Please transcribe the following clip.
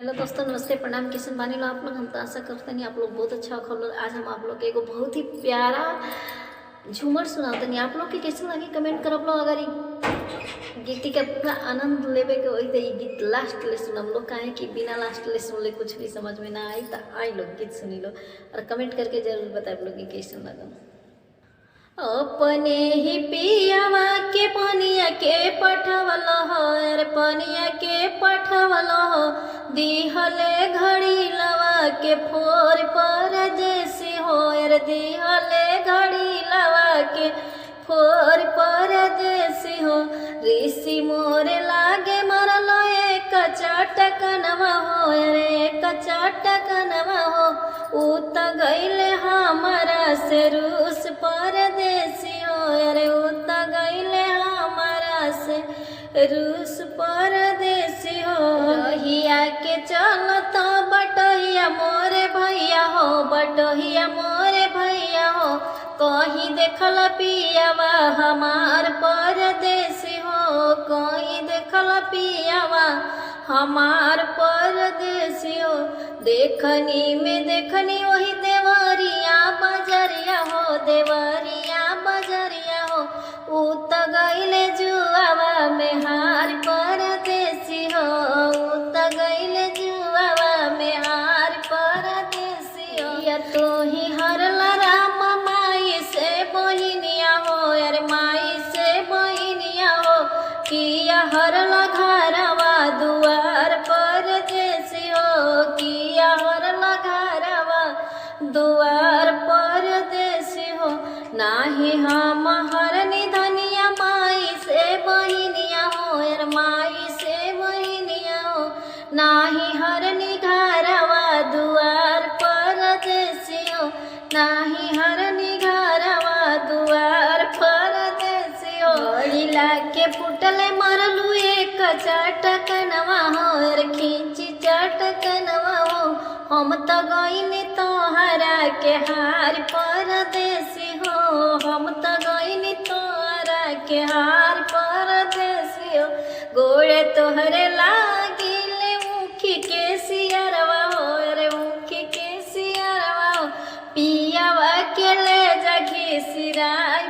Hello दोस्तों, नमस्ते, प्रणाम। कैसे मानी लो आप लोग। हम तो आशा करते हैं आप लोग बहुत अच्छा खोलो। आज हम आप लोग के एगो बहुत ही प्यारा झूमर सुनाते हैं। आप लोग के कैसे लगे कमेंट करब लोग। अगर गीत के पूरा आनंद लेवे के होई तो ये गीत लास्ट ले सुनम लोग, काहे कि बिना लास्ट ले सुन ले कुछ भी समझ में ना आई। तो आई लोग गीत सुनी लो और कमेंट करके जरूर बताए लोग कि कैसे लगा। अपने ही पियावा के पनिया के पठवल हो, अरे पनिया के पठवल हो, दिहले घड़ी लवा के फोर परदेसी हो, अरे दिहले घड़ी लवा के फोर परदेसी हो। ऋषि मोरे लागे मरलो एक चटकनवा हो, अरे एक चटकनवा हो, ऊ त गईले हमारा से रूस परदेसी हो, अरे ऊ त गईले हमारा से रूस परदेसी हो। रहिया के चल तो बटहिया मोरे भैया हो, बटहिया मोरे भैया हो, कहीं देखल पियावा हमार परदेसी हो, कहीं देखल पियावा हमार परदेसी हो। देखनी में देखनी वही देवरिया बजरिया हो, देवरिया बजरिया हो, ऊ त गईले जुआवा में हार परदेसी हो, ऊ त गईले जुआवा में हार परदेसी हो। या तो ही हरला राम माई से बहिनिया हो, अरे माई से बहिनिया हो, किया हरला घरवा दुआर परदेसी हो, किया हरला घरवा दुआर परदेसी हो। नाही हम हरनी धनिया माई से बहिनिया हो, अरे माई से बहिनिया हो, नाही हरनी घरवा दुआर परदेसी हो, नाही हरनी घरवा दुआर परदेसी हो। गड़िला के फुटले मरलू एक चटकनवा हो, अरे खींची चटकनवा हो, हम त गईनी तोहरा के हार परदेसी हो, हम त गईनी तोहरा के हार परदेसी हो। गोड़े तोहरे लागिले मुखी के सियरवा हो, अरे मुखी के सियरवा हो, पियावा के ले जा घिसिराई